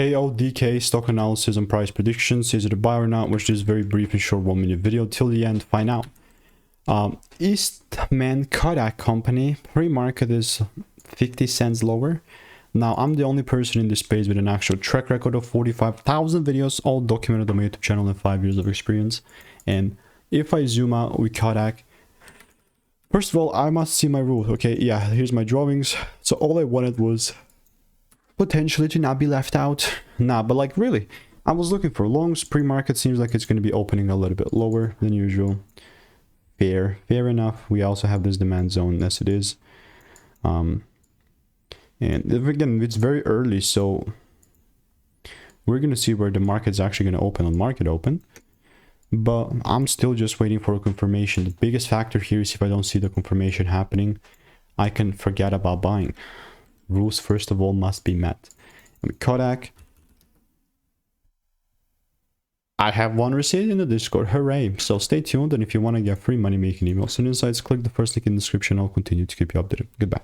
KODK Stock Analysis and Price Predictions. Is it a buy or not? Which is very brief and short 1 minute video. Till the end, find out. Eastman Kodak company pre-market is 50 cents lower. Now, I'm the only person in this space with an actual track record of 45,000 videos, all documented on my YouTube channel and 5 years of experience. And if I zoom out with Kodak, first of all, I must see my rules. Okay, yeah, here's my drawings. So all I wanted was potentially to not be left out. Nah, but like really, I was looking for longs. Pre-market seems like it's going to be opening a little bit lower than usual. Fair enough. We also have this demand zone as it is. And again, it's very early, so we're going to see where the market's actually going to open on market open. But I'm still just waiting for a confirmation. The biggest factor here is if I don't see the confirmation happening, I can forget about buying. Rules, first of all, must be met. And with Kodak, I have one receipt in the Discord. Hooray! So stay tuned, and if you want to get free money making emails and insights, click the first link in the description. I'll continue to keep you updated. Goodbye.